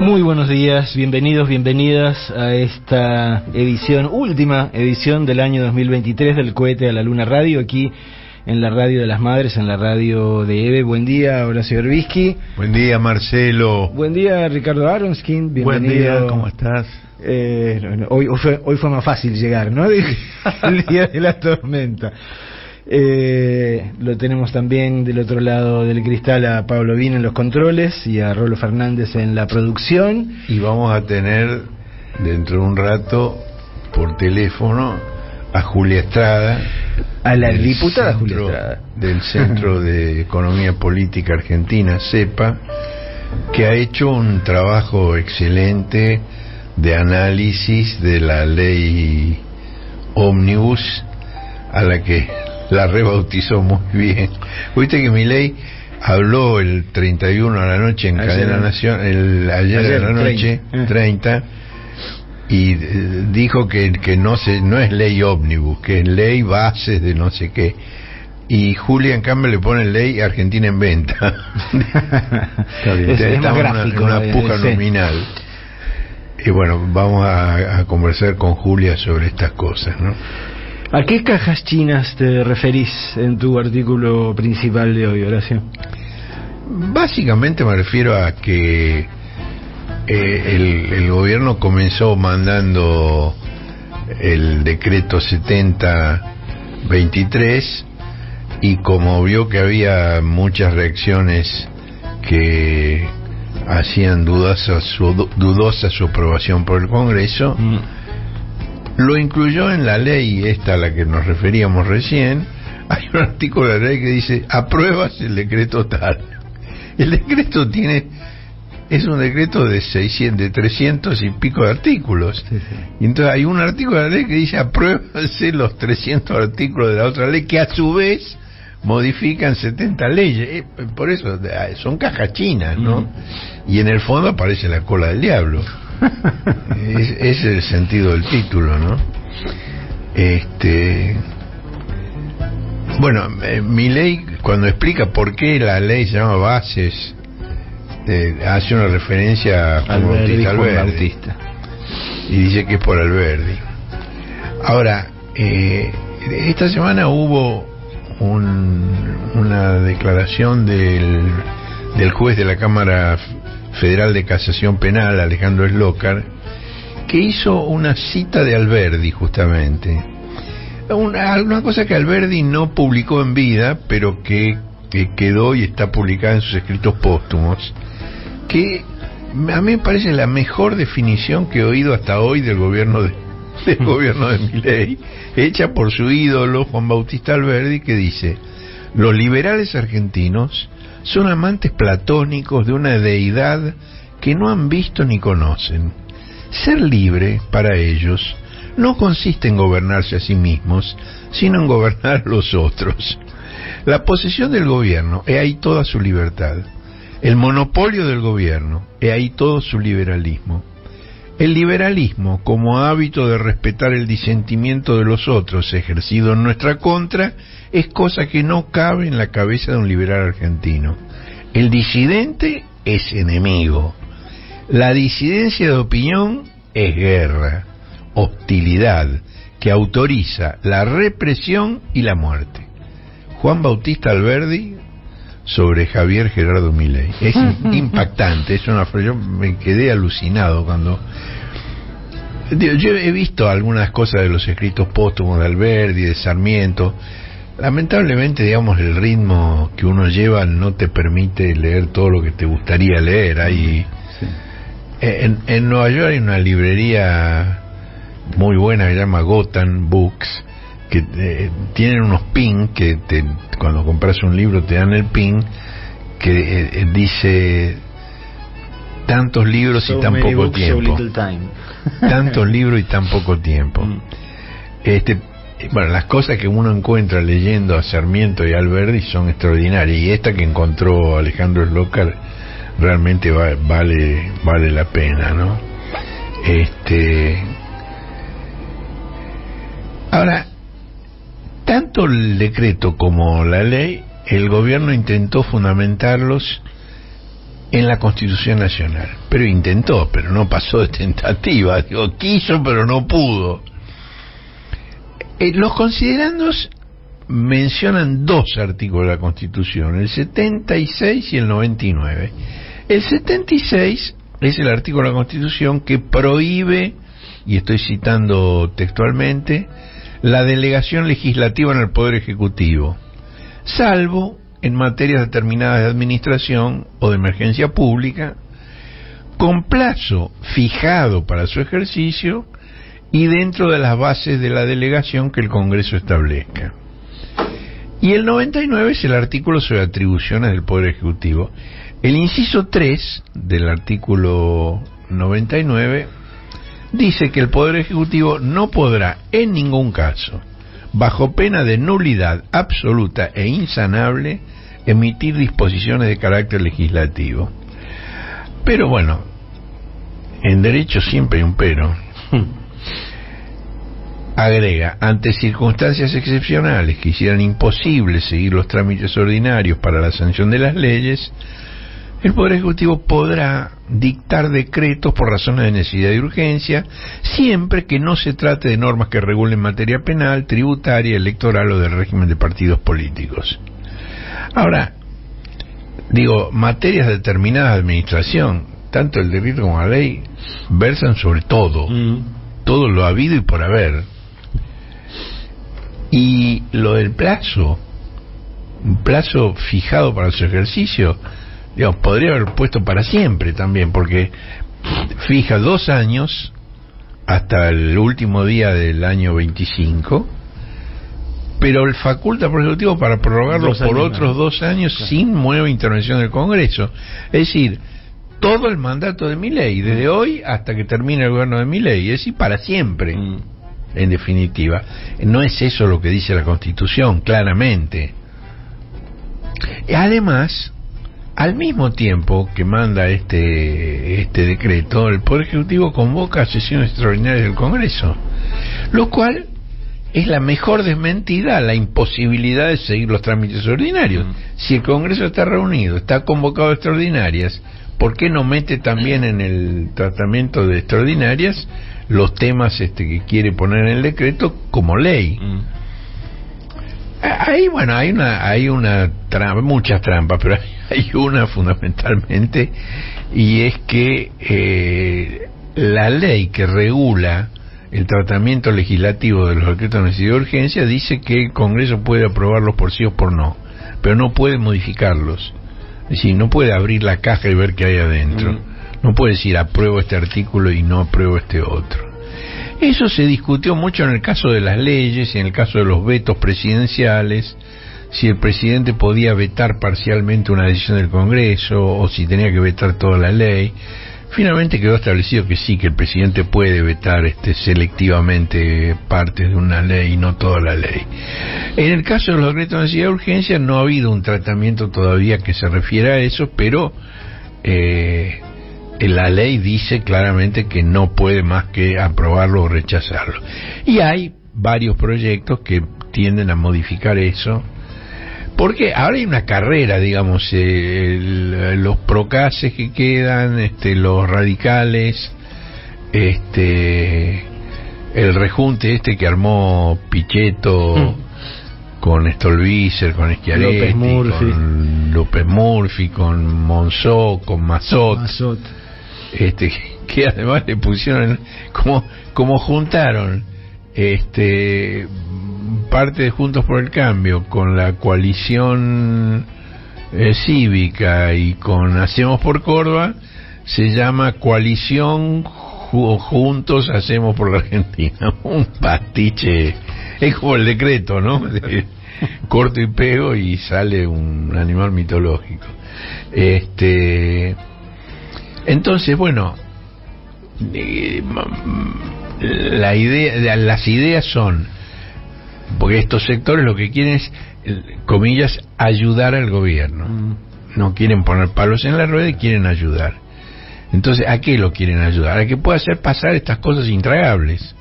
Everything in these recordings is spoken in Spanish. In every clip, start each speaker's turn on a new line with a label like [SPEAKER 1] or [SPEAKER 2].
[SPEAKER 1] Muy buenos días, bienvenidos, bienvenidas a esta última edición del año 2023 del Cohete a la Luna Radio, aquí en la Radio de las Madres, en la radio de EVE. Buen día, Horacio Berbisky.
[SPEAKER 2] Buen día, Marcelo.
[SPEAKER 1] Buen día, Ricardo Aronskin. Bienvenido.
[SPEAKER 2] Buen día, ¿cómo estás?
[SPEAKER 1] Hoy fue más fácil llegar, ¿no? El día de la tormenta. Lo tenemos también del otro lado del cristal a Pablo Vina en los controles y a Rolo Fernández en la producción.
[SPEAKER 2] Y vamos a tener dentro de un rato por teléfono a Julia Estrada,
[SPEAKER 1] a la diputada Julia Estrada
[SPEAKER 2] del Centro de Economía Política Argentina, CEPA, que ha hecho un trabajo excelente de análisis de la ley Ómnibus, a la que la rebautizó muy bien. Viste que Milei habló el 31 a la noche en Cadena Nacional, ayer a la noche, 30, y dijo que no es ley ómnibus, que es ley bases de no sé qué. Y Julia, en cambio, le pone ley Argentina en venta.
[SPEAKER 1] Está bien. Es más gráfico,
[SPEAKER 2] una puja nominal. Y bueno, vamos a conversar con Julia sobre estas cosas, ¿no?
[SPEAKER 1] ¿A qué cajas chinas te referís en tu artículo principal de hoy, Horacio?
[SPEAKER 2] Básicamente me refiero a que el gobierno comenzó mandando el decreto 7023 y como vio que había muchas reacciones que hacían dudosa su aprobación por el Congreso, lo incluyó en la ley esta a la que nos referíamos recién. Hay un artículo de la ley que dice: apruebas el decreto tal. El decreto es un decreto de 300 y pico de artículos. Sí. Y entonces hay un artículo de la ley que dice: apruébase los 300 artículos de la otra ley, que a su vez modifican 70 leyes. Por eso son cajas chinas, ¿no? Y en el fondo aparece la cola del diablo. Es el sentido del título, ¿no? Bueno, Milei, cuando explica por qué la ley se llama Bases, hace una referencia a Juan Bautista Alberdi, y dice que es por Alberdi. Ahora, esta semana hubo una declaración del juez de la Cámara Federal de Casación Penal, Alejandro Slócar, que hizo una cita de Alberdi, justamente. Una cosa que Alberdi no publicó en vida, pero que quedó y está publicada en sus escritos póstumos, que a mí me parece la mejor definición que he oído hasta hoy del gobierno de Milei, hecha por su ídolo Juan Bautista Alberdi, que dice: los liberales argentinos son amantes platónicos de una deidad que no han visto ni conocen. Ser libre, para ellos, no consiste en gobernarse a sí mismos, sino en gobernar a los otros. La posesión del gobierno, he ahí toda su libertad. El monopolio del gobierno, he ahí todo su liberalismo. El liberalismo, como hábito de respetar el disentimiento de los otros ejercido en nuestra contra, es cosa que no cabe en la cabeza de un liberal argentino. El disidente es enemigo. La disidencia de opinión es guerra, hostilidad, que autoriza la represión y la muerte. Juan Bautista Alberdi sobre Javier Gerardo Milei. Es impactante, yo me quedé alucinado cuando... Yo he visto algunas cosas de los escritos póstumos de Alberdi, de Sarmiento. Lamentablemente, digamos, el ritmo que uno lleva no te permite leer todo lo que te gustaría leer. En Nueva York hay una librería muy buena que se llama Gotham Books, que tienen unos pin que cuando compras un libro te dan el pin que dice tantos libros y tan poco tiempo. Tantos libros y tan poco tiempo. Bueno, las cosas que uno encuentra leyendo a Sarmiento y Alberdi son extraordinarias, y esta que encontró Alejandro Slócar realmente vale la pena, ¿no? Ahora, tanto el decreto como la ley, el gobierno intentó fundamentarlos en la Constitución Nacional. Pero intentó, pero no pasó de tentativa. Digo, quiso, pero no pudo. Los considerandos mencionan 2 artículos de la Constitución, el 76 y el 99. El 76 es el artículo de la Constitución que prohíbe, y estoy citando textualmente, la delegación legislativa en el Poder Ejecutivo, salvo en materias determinadas de administración o de emergencia pública, con plazo fijado para su ejercicio y dentro de las bases de la delegación que el Congreso establezca. Y el 99 es el artículo sobre atribuciones del Poder Ejecutivo. El inciso 3 del artículo 99 dice que el Poder Ejecutivo no podrá en ningún caso, bajo pena de nulidad absoluta e insanable, emitir disposiciones de carácter legislativo. Pero bueno, en derecho siempre hay un pero. Agrega, ante circunstancias excepcionales que hicieran imposible seguir los trámites ordinarios para la sanción de las leyes, el Poder Ejecutivo podrá dictar decretos por razones de necesidad y urgencia, siempre que no se trate de normas que regulen materia penal, tributaria, electoral o del régimen de partidos políticos. Ahora, digo, materias determinadas de administración, tanto el decreto como la ley, versan sobre todo, todo lo habido y por haber. Y lo del plazo, un plazo fijado para su ejercicio, digamos, podría haber puesto para siempre también, porque fija 2 años hasta el último día del año 25, pero el faculta por Ejecutivo para prorrogarlo por otros 2 años, claro, sin nueva intervención del Congreso. Es decir, todo el mandato de Milei, desde hoy hasta que termine el gobierno de Milei, es decir, para siempre. En definitiva, no es eso lo que dice la Constitución, claramente. Además, al mismo tiempo que manda este decreto, el Poder Ejecutivo convoca a sesiones extraordinarias del Congreso, lo cual es la mejor desmentida a la imposibilidad de seguir los trámites ordinarios. Si el Congreso está reunido, está convocado a extraordinarias, ¿por qué no mete también en el tratamiento de extraordinarias los temas que quiere poner en el decreto como ley? Ahí, bueno, hay una trampa, muchas trampas, pero hay una fundamentalmente, y es que la ley que regula el tratamiento legislativo de los decretos de necesidad de urgencia dice que el Congreso puede aprobarlos por sí o por no, pero no puede modificarlos. Es decir, no puede abrir la caja y ver qué hay adentro. No puede decir apruebo este artículo y no apruebo este otro. Eso se discutió mucho en el caso de las leyes y en el caso de los vetos presidenciales, si el presidente podía vetar parcialmente una decisión del Congreso o si tenía que vetar toda la ley. Finalmente quedó establecido que sí, que el presidente puede vetar selectivamente partes de una ley y no toda la ley. En el caso de los decretos de necesidad de urgencia no ha habido un tratamiento todavía que se refiera a eso, pero la ley dice claramente que no puede más que aprobarlo o rechazarlo. Y hay varios proyectos que tienden a modificar eso, porque ahora hay una carrera, digamos, los procaces que quedan, los radicales, el rejunte que armó Pichetto con Stolbizer, con Schiaretti, con López Murphy, con Monzó, con Massot. Que además le pusieron como juntaron parte de Juntos por el Cambio con la coalición cívica y con Hacemos por Córdoba, se llama Coalición Juntos Hacemos por la Argentina. Un pastiche, es como el decreto, ¿no? Corto y pego y sale un animal mitológico. Entonces, bueno, las ideas son, porque estos sectores lo que quieren es, comillas, ayudar al gobierno. No quieren poner palos en la rueda y quieren ayudar. Entonces, ¿a qué lo quieren ayudar? A que pueda hacer pasar estas cosas intragables.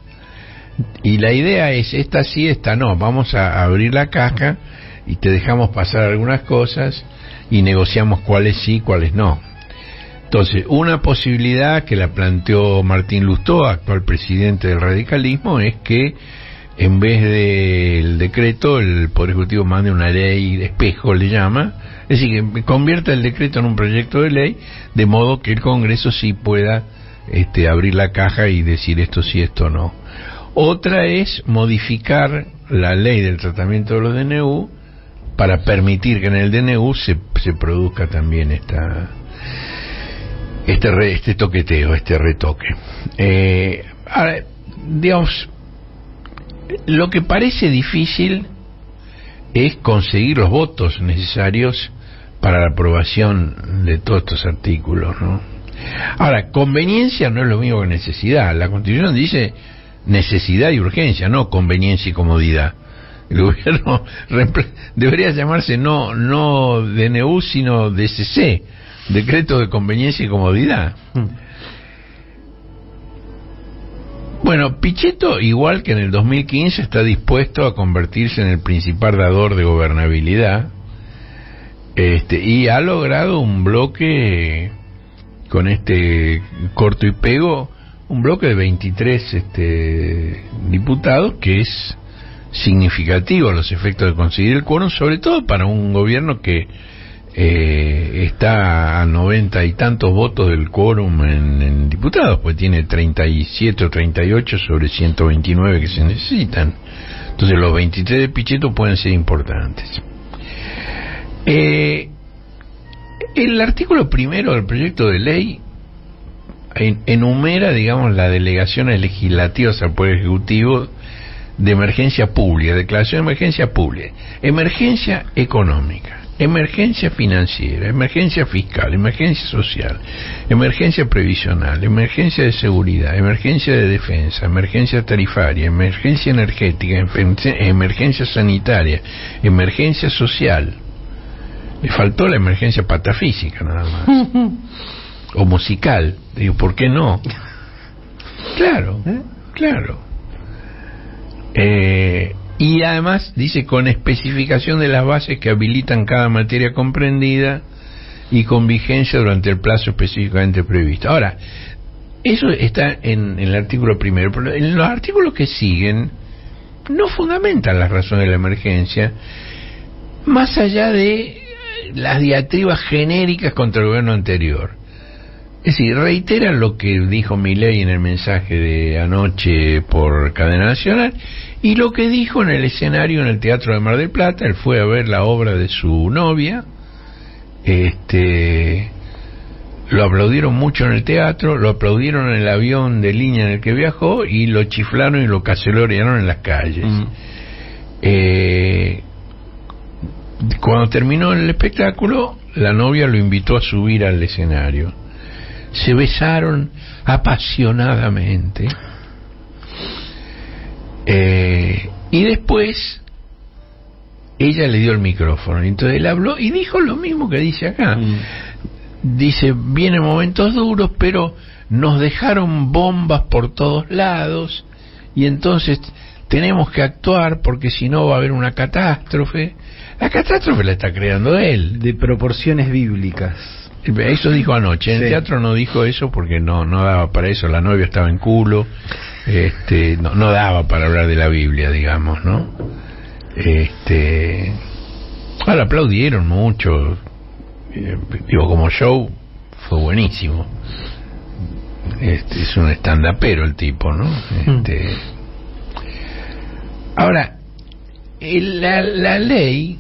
[SPEAKER 2] Y la idea es, esta sí, esta no. Vamos a abrir la caja y te dejamos pasar algunas cosas y negociamos cuáles sí, cuáles no. Entonces, una posibilidad que la planteó Martín Lustó, actual presidente del radicalismo, es que en vez del decreto, el Poder Ejecutivo mande una ley de espejo, le llama, es decir, que convierta el decreto en un proyecto de ley, de modo que el Congreso sí pueda abrir la caja y decir esto sí, esto no. Otra es modificar la ley del tratamiento de los DNU para permitir que en el DNU se produzca también este toqueteo, este retoque. Ahora, digamos, lo que parece difícil es conseguir los votos necesarios para la aprobación de todos estos artículos, ¿no? Ahora, conveniencia no es lo mismo que necesidad. La Constitución dice necesidad y urgencia, no conveniencia y comodidad. El gobierno debería llamarse no DNU, sino DCC, Decreto de Conveniencia y Comodidad. Bueno, Pichetto, igual que en el 2015, está dispuesto a convertirse en el principal dador de gobernabilidad, y ha logrado un bloque con este corto y pego, un bloque de 23 diputados, que es significativo a los efectos de conseguir el quórum, sobre todo para un gobierno que está a 90 y tantos votos del quórum en diputados, pues tiene 37 o 38 sobre 129 que se necesitan. Entonces los 23 de Pichetto pueden ser importantes. El artículo primero del proyecto de ley enumera, digamos, las delegaciones legislativas al Poder Ejecutivo de emergencia pública, declaración de emergencia pública, emergencia económica, emergencia financiera, emergencia fiscal, emergencia social, emergencia previsional, emergencia de seguridad, emergencia de defensa, emergencia tarifaria, emergencia energética, emergencia sanitaria, emergencia social. Le faltó la emergencia patafísica nada más. O musical. Digo, ¿por qué no? Claro, claro. Y además dice, con especificación de las bases que habilitan cada materia comprendida y con vigencia durante el plazo específicamente previsto. Ahora, eso está en el artículo primero, pero en los artículos que siguen no fundamentan las razones de la emergencia, más allá de las diatribas genéricas contra el gobierno anterior. Es decir, reitera lo que dijo Milei en el mensaje de anoche por Cadena Nacional y lo que dijo en el escenario en el Teatro de Mar del Plata. Él fue a ver la obra de su novia, lo aplaudieron mucho en el teatro, lo aplaudieron en el avión de línea en el que viajó y lo chiflaron y lo cacerorearon en las calles. Cuando terminó el espectáculo, la novia lo invitó a subir al escenario. Se besaron apasionadamente. Y después ella le dio el micrófono. Entonces él habló y dijo lo mismo que dice acá. Dice, vienen momentos duros, pero nos dejaron bombas por todos lados y entonces tenemos que actuar porque si no va a haber una catástrofe. La catástrofe la está creando él.
[SPEAKER 1] De proporciones bíblicas.
[SPEAKER 2] Eso dijo anoche. En el teatro no dijo eso porque no daba para eso. La novia estaba en culo. No daba para hablar de la Biblia, digamos, ¿no? Ahora aplaudieron mucho. Digo, como show fue buenísimo. Es un stand-upero el tipo, ¿no? Ahora, la ley,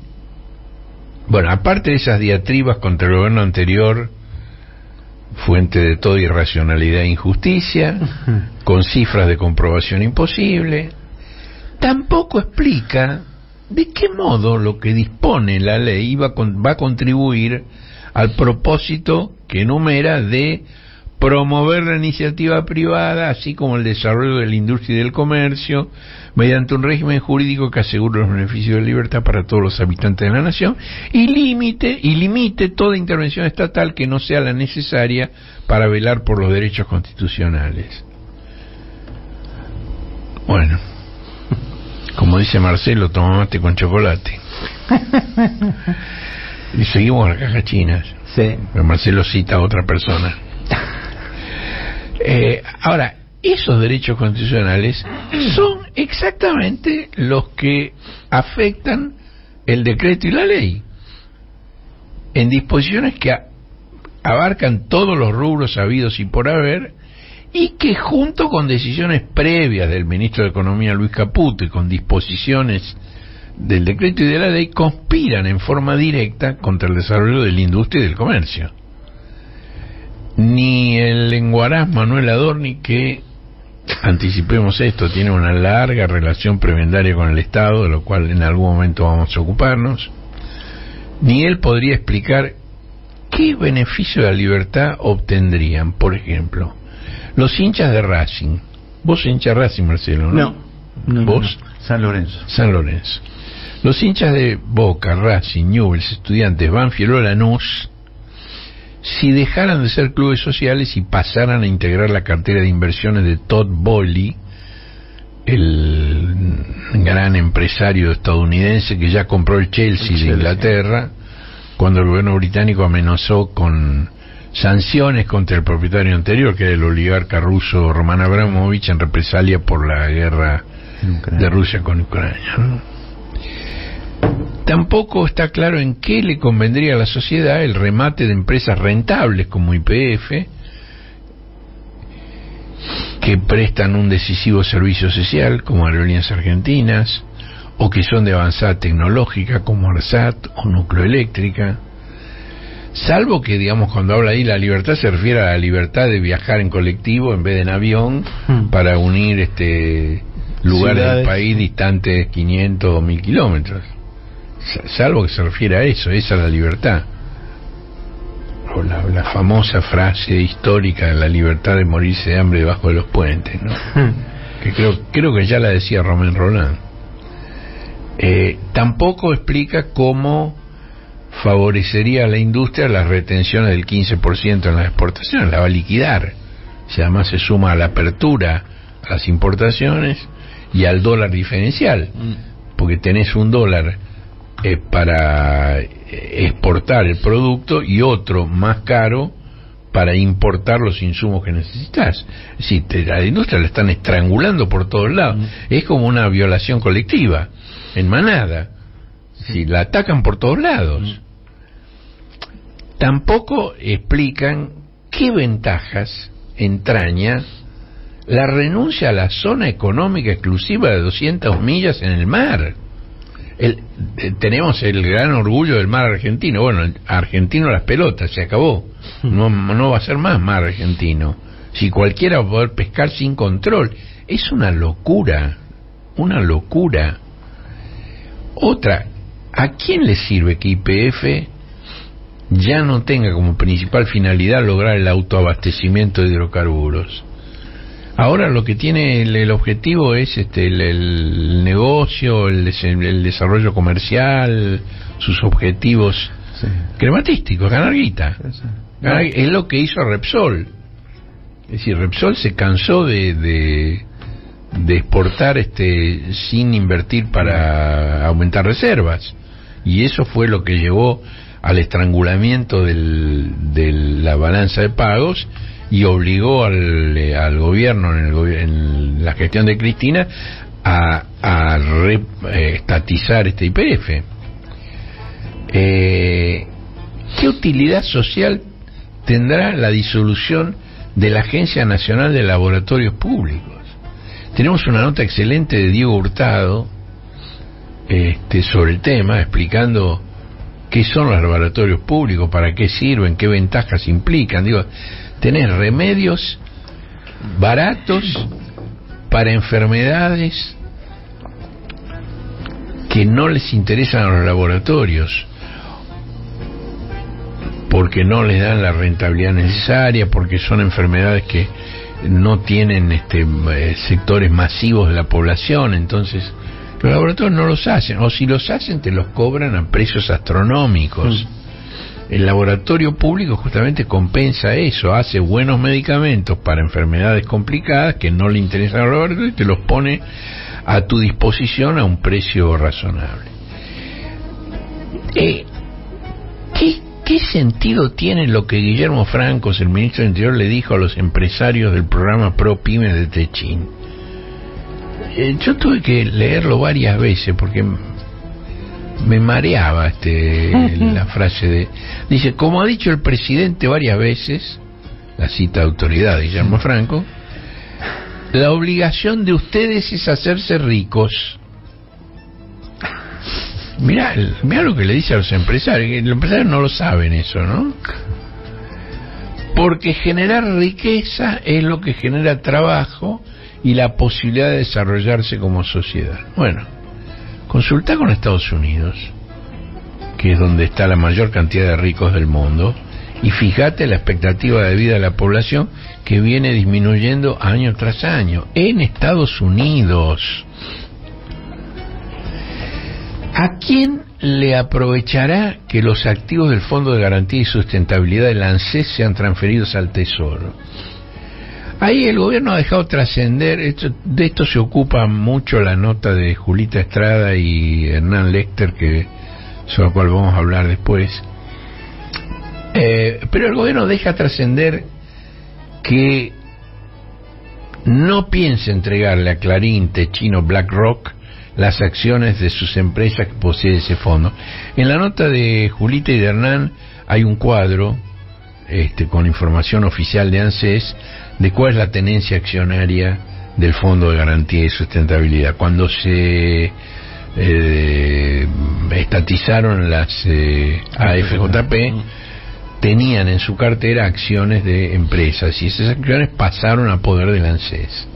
[SPEAKER 2] bueno, aparte de esas diatribas contra el gobierno anterior, fuente de toda irracionalidad e injusticia, con cifras de comprobación imposible, tampoco explica de qué modo lo que dispone la ley va a contribuir al propósito que enumera de promover la iniciativa privada, así como el desarrollo de la industria y del comercio, mediante un régimen jurídico que asegure los beneficios de libertad para todos los habitantes de la nación y limite toda intervención estatal que no sea la necesaria para velar por los derechos constitucionales. Bueno, como dice Marcelo, toma mate con chocolate. Y seguimos con las cajas chinas.
[SPEAKER 1] Sí.
[SPEAKER 2] Pero Marcelo cita a otra persona. Ahora, esos derechos constitucionales son exactamente los que afectan el decreto y la ley, en disposiciones que abarcan todos los rubros habidos y por haber, y que junto con decisiones previas del ministro de Economía Luis Caputo y con disposiciones del decreto y de la ley conspiran en forma directa contra el desarrollo de la industria y del comercio. Ni el lenguaraz Manuel Adorni, que, anticipemos esto, tiene una larga relación prebendaria con el Estado, de lo cual en algún momento vamos a ocuparnos, ni él podría explicar qué beneficio de la libertad obtendrían, por ejemplo, los hinchas de Racing. Vos hinchas Racing, Marcelo, ¿no?
[SPEAKER 3] No.
[SPEAKER 2] ¿Vos?
[SPEAKER 3] No. San Lorenzo.
[SPEAKER 2] San Lorenzo. Los hinchas de Boca, Racing, Newell's, Estudiantes, Banfield o Lanús, si dejaran de ser clubes sociales y pasaran a integrar la cartera de inversiones de Todd Boehly, el gran empresario estadounidense que ya compró el Chelsea de Inglaterra, cuando el gobierno británico amenazó con sanciones contra el propietario anterior, que era el oligarca ruso Roman Abramovich, en represalia por la guerra de Rusia con Ucrania, ¿no? Tampoco está claro en qué le convendría a la sociedad el remate de empresas rentables como YPF, que prestan un decisivo servicio social como Aerolíneas Argentinas, o que son de avanzada tecnológica como ARSAT o Nucleoeléctrica, salvo que, digamos, cuando habla ahí la libertad se refiere a la libertad de viajar en colectivo en vez de en avión para unir lugares
[SPEAKER 1] ciudades
[SPEAKER 2] del país distantes 500 o 1000 kilómetros, salvo que se refiere a eso. Esa es la libertad, o la famosa frase histórica de la libertad de morirse de hambre debajo de los puentes, ¿no? Que creo que ya la decía Romain Rolland. Tampoco explica cómo favorecería a la industria las retenciones del 15% en las exportaciones. La va a liquidar. Si además se suma a la apertura a las importaciones y al dólar diferencial, porque tenés un dólar para exportar el producto y otro más caro para importar los insumos que necesitas. Es decir, a la industria la están estrangulando por todos lados. Es como una violación colectiva, en manada. Si la atacan por todos lados. Tampoco explican qué ventajas entraña la renuncia a la zona económica exclusiva de 200 millas en el mar. Tenemos el gran orgullo del mar argentino. Bueno, argentino las pelotas, se acabó. No va a ser más mar argentino. Si cualquiera va a poder pescar sin control. Es una locura. Una locura. Otra, ¿a quién le sirve que YPF ya no tenga como principal finalidad lograr el autoabastecimiento de hidrocarburos? Ahora lo que tiene el objetivo es el negocio, el desarrollo comercial, sus objetivos crematísticos, ganar guita. Es lo que hizo Repsol. Es decir, Repsol se cansó de exportar sin invertir para aumentar reservas, y eso fue lo que llevó al estrangulamiento de la balanza de pagos y obligó al gobierno en la gestión de Cristina a reestatizar YPF. ¿Qué utilidad social tendrá la disolución de la Agencia Nacional de Laboratorios Públicos? Tenemos una nota excelente de Diego Hurtado sobre el tema, explicando qué son los laboratorios públicos, para qué sirven, qué ventajas implican. Tenés remedios baratos para enfermedades que no les interesan a los laboratorios, porque no les dan la rentabilidad necesaria, porque son enfermedades que no tienen sectores masivos de la población. Entonces los laboratorios no los hacen, o si los hacen te los cobran a precios astronómicos. El laboratorio público justamente compensa eso, hace buenos medicamentos para enfermedades complicadas que no le interesan a los laboratorios y te los pone a tu disposición a un precio razonable. ¿Qué ¿qué sentido tiene lo que Guillermo Francos, el ministro del Interior, le dijo a los empresarios del programa Pro Pyme de Techín? Yo tuve que leerlo varias veces porque me mareaba la frase de... Dice, como ha dicho el presidente varias veces, la cita de autoridad de Guillermo Franco, la obligación de ustedes es hacerse ricos. Mirá lo que le dice a los empresarios. Los empresarios no lo saben eso, ¿no? Porque generar riqueza es lo que genera trabajo y la posibilidad de desarrollarse como sociedad. Bueno, consulta con Estados Unidos, que es donde está la mayor cantidad de ricos del mundo, y fíjate la expectativa de vida de la población que viene disminuyendo año tras año en Estados Unidos. ¿A quién le aprovechará que los activos del Fondo de Garantía y Sustentabilidad del ANSES sean transferidos al Tesoro? Ahí el gobierno ha dejado trascender, de esto se ocupa mucho la nota de Julita Estrada y Hernán Lecter, sobre la cual vamos a hablar después. Pero el gobierno deja trascender que no piensa entregarle a Clarín, Techín o BlackRock las acciones de sus empresas que posee ese fondo. En la nota de Julita y de Hernán hay un cuadro con información oficial de ANSES de cuál es la tenencia accionaria del Fondo de Garantía y Sustentabilidad. Cuando se estatizaron las AFJP, tenían en su cartera acciones de empresas y esas acciones pasaron a poder del ANSES.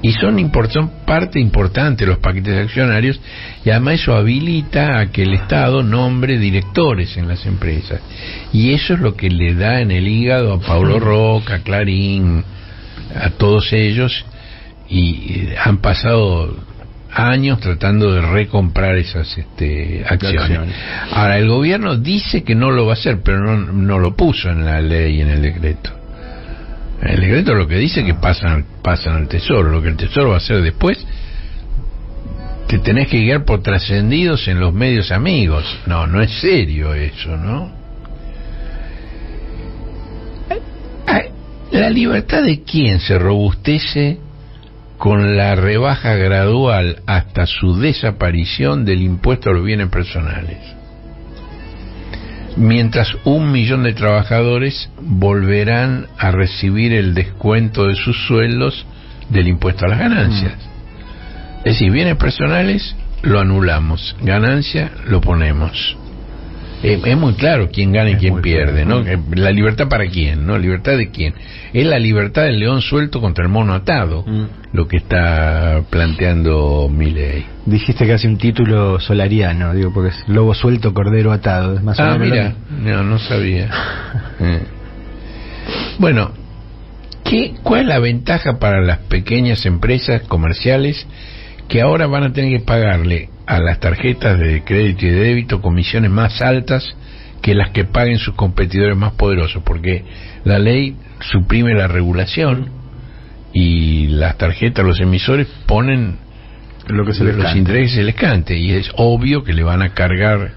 [SPEAKER 2] Y son parte importante de los paquetes accionarios, y además eso habilita a que el Estado nombre directores en las empresas. Y eso es lo que le da en el hígado a Paulo Roca, a Clarín, a todos ellos, y han pasado años tratando de recomprar esas acciones. Ahora, el gobierno dice que no lo va a hacer, pero no lo puso en la ley, en el decreto. El decreto lo que dice es que pasan al Tesoro. Lo que el Tesoro va a hacer después, te tenés que guiar por trascendidos en los medios amigos. No es serio eso, ¿no? ¿La libertad de quién se robustece con la rebaja gradual hasta su desaparición del impuesto a los bienes personales? Mientras 1 millón de trabajadores volverán a recibir el descuento de sus sueldos del impuesto a las ganancias. Es decir, bienes personales lo anulamos, ganancia lo ponemos. Es muy claro quién gana y quién pierde, ¿no? La libertad para quién, ¿no? ¿Libertad de quién? Es la libertad del león suelto contra el mono atado, lo que está planteando Milei.
[SPEAKER 1] Dijiste casi un título solariano, digo, porque es lobo suelto, cordero atado, es más o menos.
[SPEAKER 2] Mira, no sabía. Bueno, ¿cuál es la ventaja para las pequeñas empresas comerciales que ahora van a tener que pagarle a las tarjetas de crédito y de débito comisiones más altas que las que paguen sus competidores más poderosos? Porque la ley suprime la regulación y las tarjetas, los emisores ponen los intereses que se les cante, y es obvio que le van a cargar.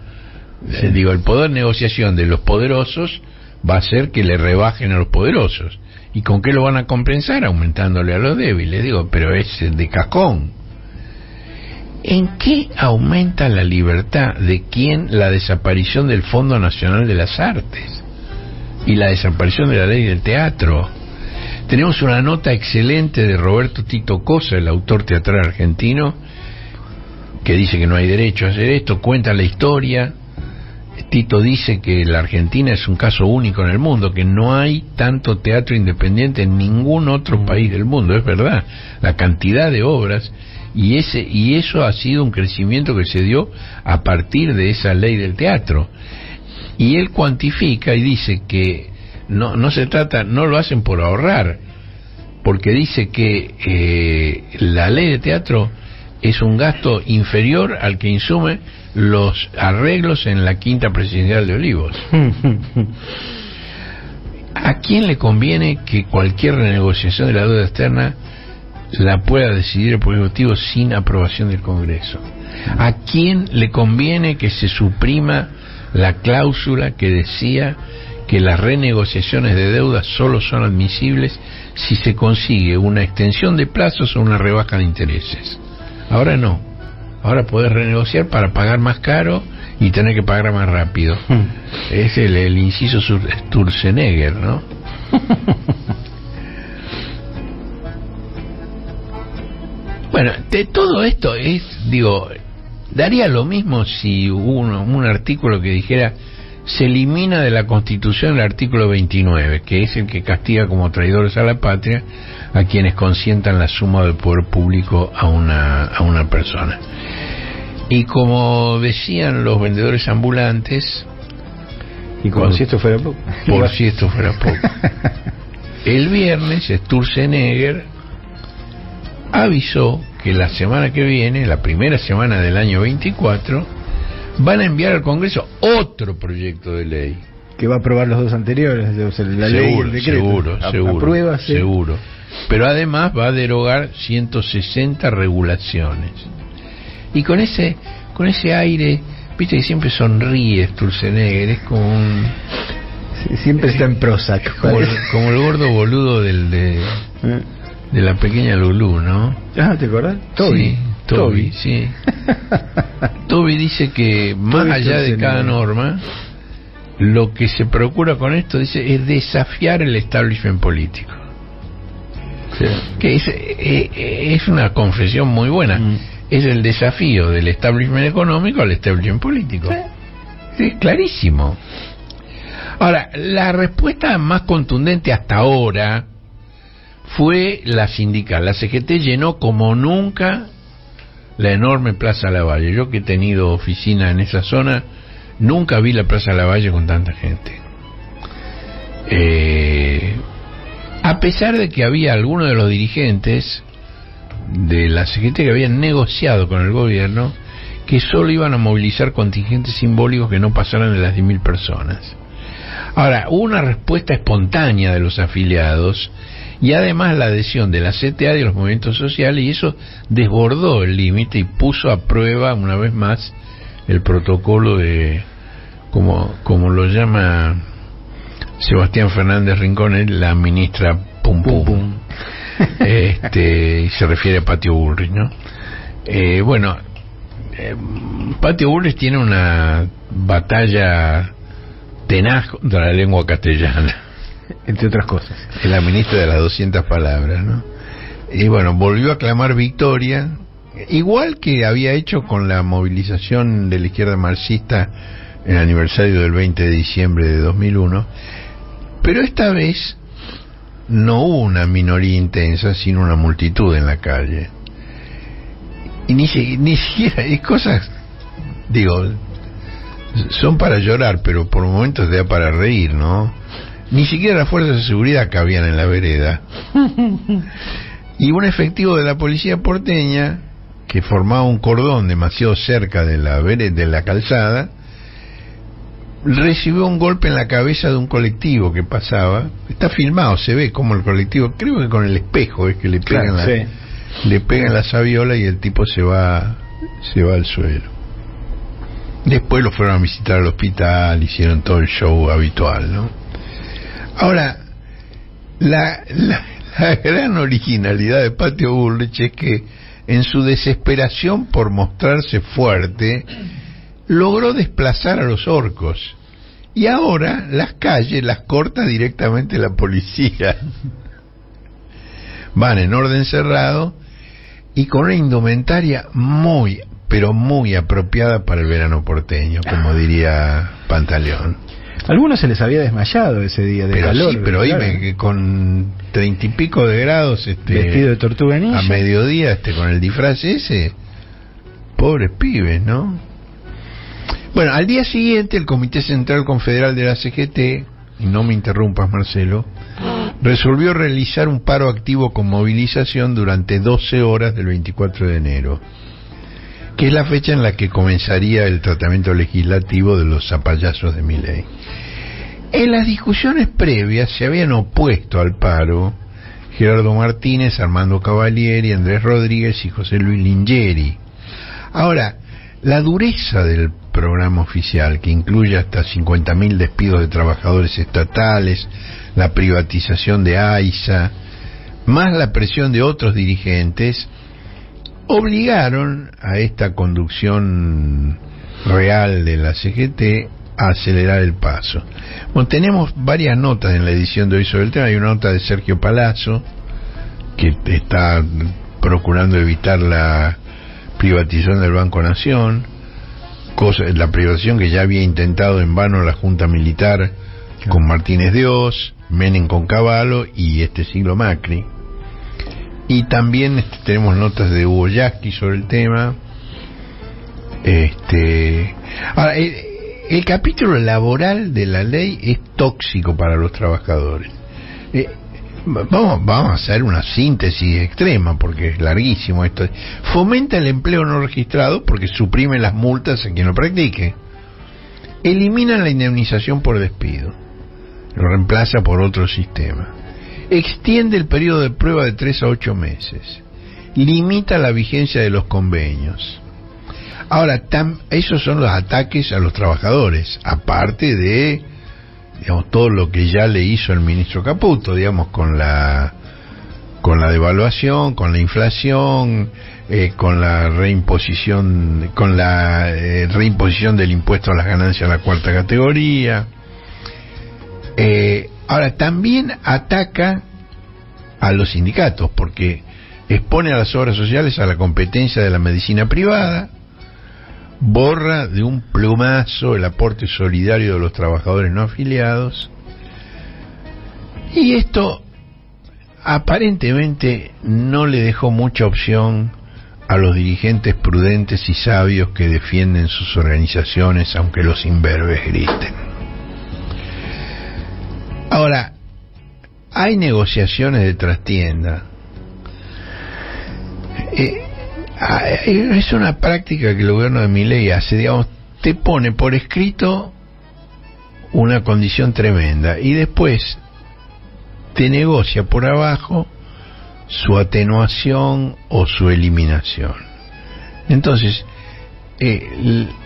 [SPEAKER 2] El poder de negociación de los poderosos va a hacer que le rebajen a los poderosos. ¿Y con qué lo van a compensar? Aumentándole a los débiles. Pero es de cajón. ¿En qué aumenta la libertad de quién la desaparición del Fondo Nacional de las Artes y la desaparición de la ley del teatro? Tenemos una nota excelente de Roberto Tito Cosa, el autor teatral argentino, que dice que no hay derecho a hacer esto, cuenta la historia. Tito dice que la Argentina es un caso único en el mundo, que no hay tanto teatro independiente en ningún otro país del mundo. Es verdad, la cantidad de obras, y eso ha sido un crecimiento que se dio a partir de esa ley del teatro. Y él cuantifica y dice que no se trata, no lo hacen por ahorrar, porque dice que la ley de teatro es un gasto inferior al que insume los arreglos en la quinta presidencial de Olivos. ¿A quién le conviene que cualquier renegociación de la deuda externa la pueda decidir el Poder Ejecutivo sin aprobación del Congreso? ¿A quién le conviene que se suprima la cláusula que decía que las renegociaciones de deuda solo son admisibles si se consigue una extensión de plazos o una rebaja de intereses. Ahora no. Ahora podés renegociar para pagar más caro y tener que pagar más rápido. Es el inciso Sturzenegger, ¿no? Bueno, de todo esto daría lo mismo si hubo un artículo que dijera: se elimina de la Constitución el artículo 29, que es el que castiga como traidores a la patria a quienes consientan la suma del poder público a una persona. Y como decían los vendedores ambulantes,
[SPEAKER 1] y como si esto fuera poco,
[SPEAKER 2] por si esto fuera poco, el viernes Sturzenegger avisó que la semana que viene, la primera semana del año 24, van a enviar al Congreso otro proyecto de ley
[SPEAKER 1] que va a aprobar los dos anteriores, la ley y el decreto.
[SPEAKER 2] Seguro. Pero además va a derogar 160 regulaciones. Y con ese aire, viste que siempre sonríe Sturzenegger, es como un...
[SPEAKER 1] Siempre está en Prozac.
[SPEAKER 2] Como el gordo boludo de la pequeña Lulú, ¿no?
[SPEAKER 1] Ah, ¿te acordás?
[SPEAKER 2] Toby, sí. Toby dice que más allá de cada norma, lo que se procura con esto, dice, es desafiar el establishment político. Sí. Que es una confesión muy buena. Es el desafío del establishment económico al establishment político. Sí. Es clarísimo. Ahora, la respuesta más contundente hasta ahora fue la sindical. La CGT llenó como nunca la enorme Plaza Lavalle. Yo que he tenido oficina en esa zona, nunca vi la Plaza Lavalle con tanta gente. A pesar de que había algunos de los dirigentes de la CGT que habían negociado con el gobierno que solo iban a movilizar contingentes simbólicos que no pasaran de las 10.000 personas. Ahora, hubo una respuesta espontánea de los afiliados y además la adhesión de la CTA y de los movimientos sociales, y eso desbordó el límite y puso a prueba una vez más el protocolo de, como lo llama Sebastián Fernández Rincón, la ministra Pum Pum. Y se refiere a Patio Bullrich, ¿no? Patio Bullrich tiene una batalla tenaz contra la lengua castellana,
[SPEAKER 1] entre otras cosas.
[SPEAKER 2] Es la ministra de las 200 palabras, ¿no? Y bueno, volvió a clamar victoria, igual que había hecho con la movilización de la izquierda marxista en el aniversario del 20 de diciembre de 2001, pero esta vez no hubo una minoría intensa, sino una multitud en la calle. Y ni siquiera, y cosas, son para llorar, pero por momentos te da para reír, ¿no? Ni siquiera las fuerzas de seguridad cabían en la vereda. Y un efectivo de la policía porteña, que formaba un cordón demasiado cerca de la calzada, recibió un golpe en la cabeza de un colectivo que pasaba. Está filmado, se ve como el colectivo, creo que con el espejo es que le pegan, le pegan la saviola y el tipo se va al suelo. Después lo fueron a visitar al hospital, hicieron todo el show habitual, ¿no? Ahora, la gran originalidad de Patio Bullrich es que en su desesperación por mostrarse fuerte logró desplazar a los orcos, y ahora las calles las corta directamente la policía. Van en orden cerrado y con una indumentaria muy, pero muy apropiada para el verano porteño, como diría Pantaleón.
[SPEAKER 1] A algunos se les había desmayado ese día de calor.
[SPEAKER 2] Sí, pero oíme, que con 30 y pico de grados,
[SPEAKER 1] vestido de tortuga ninja,
[SPEAKER 2] a mediodía, con el disfraz ese, pobres pibes, ¿no? Bueno, al día siguiente el Comité Central Confederal de la CGT, y no me interrumpas, Marcelo, resolvió realizar un paro activo con movilización durante 12 horas del 24 de enero, que es la fecha en la que comenzaría el tratamiento legislativo de los zapallazos de Milei. En las discusiones previas se habían opuesto al paro Gerardo Martínez, Armando Cavalieri, Andrés Rodríguez y José Luis Lingeri. Ahora, la dureza del programa oficial, que incluye hasta 50.000 despidos de trabajadores estatales, la privatización de AISA, más la presión de otros dirigentes, obligaron a esta conducción real de la CGT a acelerar el paso. Bueno, tenemos varias notas en la edición de hoy sobre el tema. Hay una nota de Sergio Palazzo, que está procurando evitar la privatización del Banco Nación, la privatización que ya había intentado en vano la Junta Militar con Martínez de Oz, Menem con Cavallo y este siglo Macri. Y también tenemos notas de Hugo Yasky sobre el tema. Ahora, el capítulo laboral de la ley es tóxico para los trabajadores. Vamos a hacer una síntesis extrema porque es larguísimo esto. Fomenta el empleo no registrado porque suprime las multas a quien lo practique. Elimina la indemnización por despido, lo reemplaza por otro sistema. Extiende el periodo de prueba de 3 a 8 meses. Limita la vigencia de los convenios. Ahora, esos son los ataques a los trabajadores, aparte de, digamos, todo lo que ya le hizo el ministro Caputo, digamos, con la devaluación, con la inflación, con la reimposición del impuesto a las ganancias a la cuarta categoría. Ahora, también ataca a los sindicatos, porque expone a las obras sociales a la competencia de la medicina privada, borra de un plumazo el aporte solidario de los trabajadores no afiliados, y esto aparentemente no le dejó mucha opción a los dirigentes prudentes y sabios que defienden sus organizaciones, aunque los imberbes griten. Ahora, hay negociaciones de trastienda. Es una práctica que el gobierno de Milei hace, digamos, te pone por escrito una condición tremenda y después te negocia por abajo su atenuación o su eliminación. Entonces,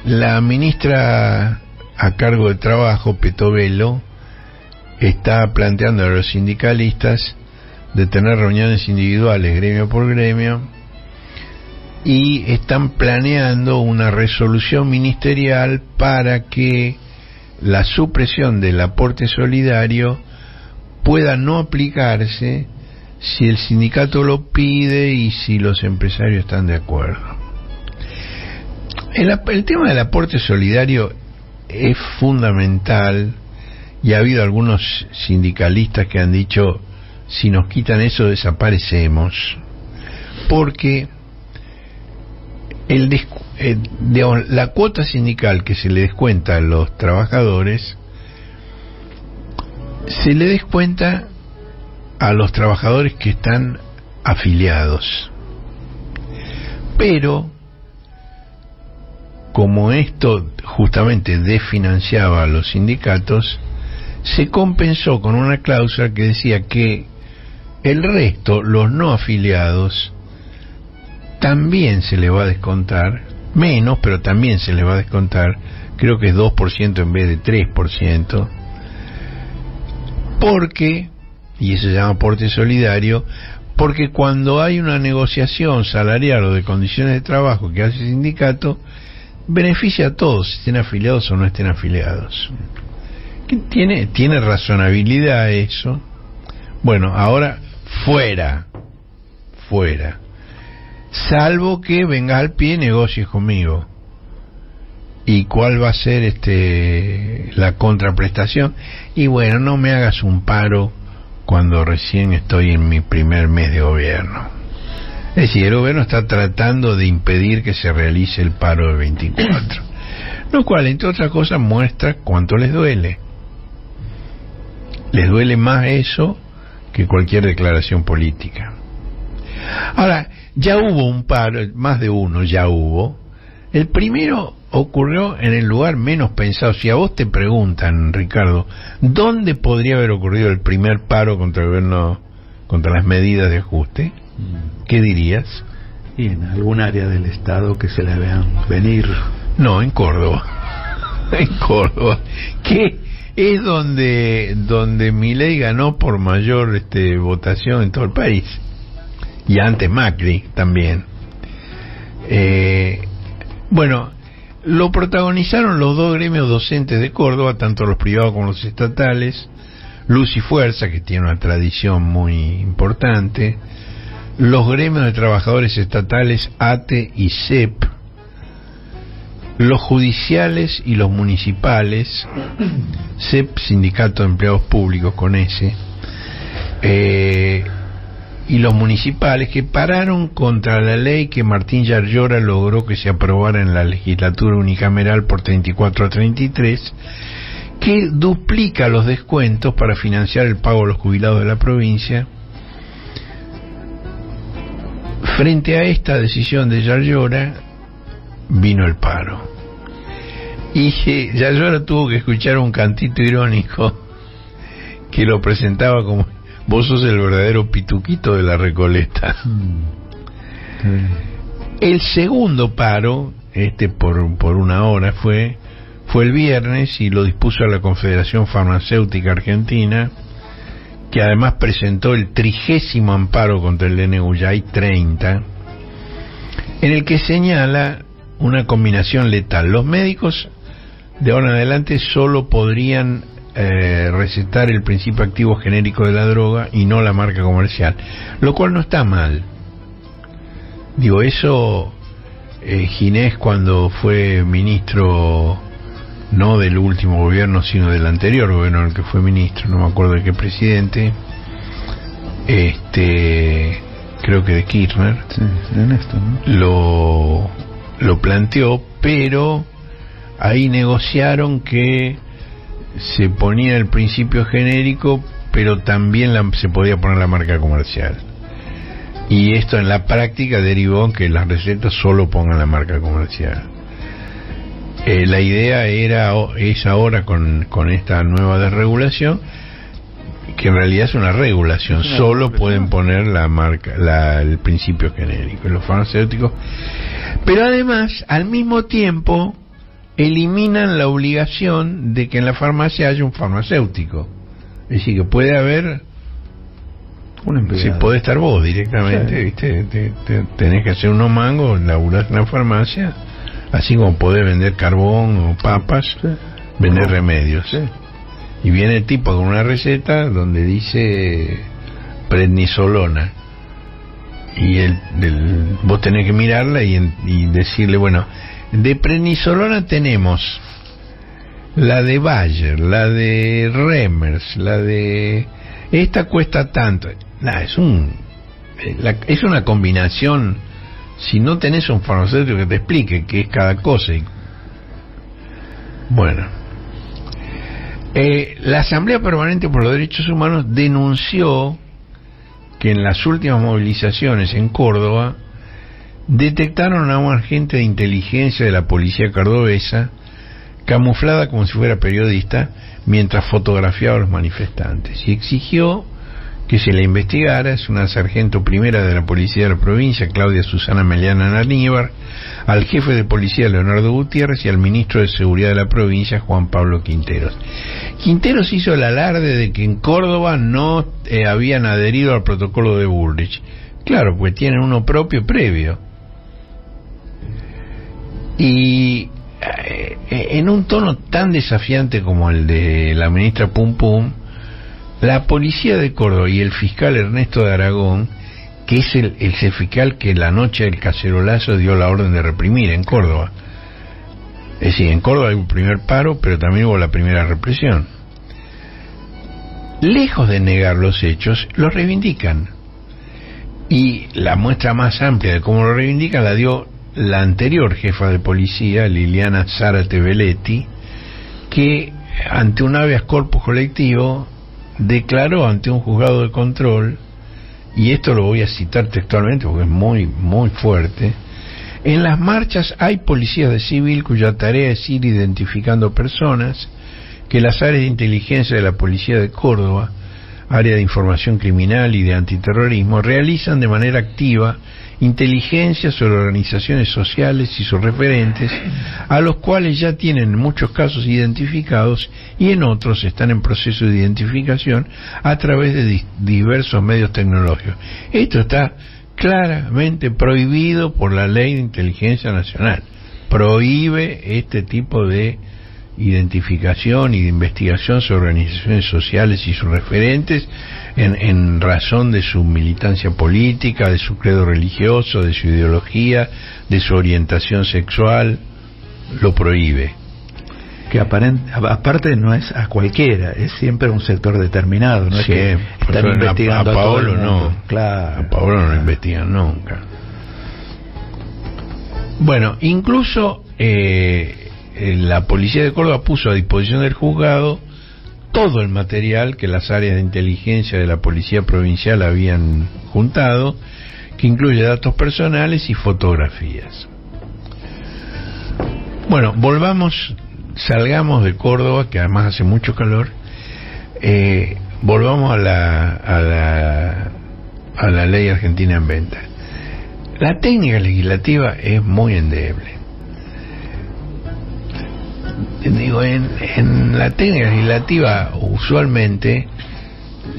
[SPEAKER 2] la ministra a cargo de Trabajo, Petovelo, está planteando a los sindicalistas de tener reuniones individuales, gremio por gremio, y están planeando una resolución ministerial para que la supresión del aporte solidario pueda no aplicarse si el sindicato lo pide y si los empresarios están de acuerdo. El tema del aporte solidario es fundamental. Y ha habido algunos sindicalistas que han dicho, si nos quitan eso desaparecemos, porque la cuota sindical que se le descuenta a los trabajadores, se le descuenta a los trabajadores que están afiliados. Pero, como esto justamente desfinanciaba a los sindicatos, se compensó con una cláusula que decía que el resto, los no afiliados, también se le va a descontar, menos, pero también se le va a descontar, creo que es 2% en vez de 3%, porque, y eso se llama aporte solidario, porque cuando hay una negociación salarial o de condiciones de trabajo que hace el sindicato, beneficia a todos, estén afiliados o no estén afiliados. ¿Tiene razonabilidad eso? Bueno, ahora fuera, salvo que vengas al pie y negocies conmigo. ¿Y cuál va a ser la contraprestación? Y bueno, no me hagas un paro cuando recién estoy en mi primer mes de gobierno. Es decir, el gobierno está tratando de impedir que se realice el paro del 24, lo cual, entre otras cosas, muestra cuánto les duele. Les duele más eso que cualquier declaración política. Ahora, ya hubo un paro, más de uno ya hubo. El primero ocurrió en el lugar menos pensado. Si a vos te preguntan, Ricardo, ¿dónde podría haber ocurrido el primer paro contra el gobierno, contra las medidas de ajuste? ¿Qué dirías?
[SPEAKER 3] Y en algún área del Estado que se la vean venir.
[SPEAKER 2] No, en Córdoba. en Córdoba, que es donde Milei ganó por mayor votación en todo el país, y antes Macri también. Bueno, lo protagonizaron los dos gremios docentes de Córdoba, tanto los privados como los estatales, Luz y Fuerza, que tiene una tradición muy importante, los gremios de trabajadores estatales ATE y CEP, los judiciales y los municipales, CEP, Sindicato de Empleados Públicos con S, y los municipales, que pararon contra la ley que Martín Yarlora logró que se aprobara en la legislatura unicameral por 34-33, que duplica los descuentos para financiar el pago de los jubilados de la provincia. Frente a esta decisión de Yarlora vino el paro, y Yarlora tuvo que escuchar un cantito irónico que lo presentaba como: vos sos el verdadero pituquito de la Recoleta. El segundo paro, por una hora, fue el viernes, y lo dispuso la Confederación Farmacéutica Argentina, que además presentó el 30º amparo contra el DNU, ya hay 30, en el que señala una combinación letal. Los médicos de ahora en adelante solo podrían recetar el principio activo genérico de la droga y no la marca comercial, lo cual no está mal. Digo, eso Ginés, cuando fue ministro, no del último gobierno sino del anterior gobierno en el que fue ministro, no me acuerdo de qué presidente, creo que de Kirchner,
[SPEAKER 1] sí, de Néstor, ¿no?
[SPEAKER 2] lo planteó, pero ahí negociaron que se ponía el principio genérico, pero también se podía poner la marca comercial. Y esto en la práctica derivó en que las recetas solo pongan la marca comercial. La idea es ahora con esta nueva desregulación, que en realidad es una regulación, solo pueden poner la marca, el principio genérico, los farmacéuticos. Pero además, al mismo tiempo, eliminan la obligación de que en la farmacia haya un farmacéutico. Es decir, que puede haber un empleado. Si puede estar vos directamente, sí. ¿Viste? Tenés que hacer unos mangos, laburás en la farmacia, así como podés vender carbón o papas, sí. Vender remedios. Sí. Y viene el tipo con una receta donde dice prednisolona, y vos tenés que mirarla y decirle, bueno, de prednisolona tenemos la de Bayer, la de Remers, la de esta cuesta tanto. Es una combinación. Si no tenés un farmacéutico que te explique qué es cada cosa. Bueno, la Asamblea Permanente por los Derechos Humanos denunció que en las últimas movilizaciones en Córdoba detectaron a un agente de inteligencia de la policía cordobesa camuflada como si fuera periodista mientras fotografiaba a los manifestantes, y exigió que se la investigara. Es una sargento primera de la policía de la provincia, Claudia Susana Meliana Aníbar, al jefe de policía Leonardo Gutiérrez y al ministro de Seguridad de la provincia, Juan Pablo Quinteros. Quinteros hizo el alarde de que en Córdoba no habían adherido al protocolo de Bullrich. Claro, pues tienen uno propio previo. Y en un tono tan desafiante como el de la ministra Pum Pum, la policía de Córdoba y el fiscal Ernesto de Aragón, que es el fiscal que la noche del cacerolazo dio la orden de reprimir en Córdoba. Es decir, en Córdoba hay un primer paro, pero también hubo la primera represión. Lejos de negar los hechos, los reivindican. Y la muestra más amplia de cómo lo reivindican la dio la anterior jefa de policía, Liliana Zárate Belletti, que ante un habeas corpus colectivo declaró ante un juzgado de control, y esto lo voy a citar textualmente porque es muy, muy fuerte: en las marchas hay policías de civil cuya tarea es ir identificando personas, que las áreas de inteligencia de la policía de Córdoba área de información criminal y de antiterrorismo, realizan de manera activa inteligencia sobre organizaciones sociales y sus referentes, a los cuales ya tienen en muchos casos identificados y en otros están en proceso de identificación a través de diversos medios tecnológicos. Esto está claramente prohibido por la Ley de Inteligencia Nacional. Prohíbe este tipo de identificación y de investigación sobre organizaciones sociales y sus referentes en razón de su militancia política, de su credo religioso, de su ideología, de su orientación sexual. Lo prohíbe.
[SPEAKER 3] Que aparte no es a cualquiera, es siempre un sector determinado, no es que están investigando
[SPEAKER 2] a Paolo,
[SPEAKER 3] todo el mundo.
[SPEAKER 2] no.
[SPEAKER 3] Claro.
[SPEAKER 2] A Paolo no lo investigan nunca. Bueno, incluso la policía de Córdoba puso a disposición del juzgado todo el material que las áreas de inteligencia de la policía provincial habían juntado, que incluye datos personales y fotografías. Bueno, salgamos de Córdoba, que además hace mucho calor, volvamos a la ley argentina en venta. La técnica legislativa es muy endeble. Digo, en la técnica legislativa usualmente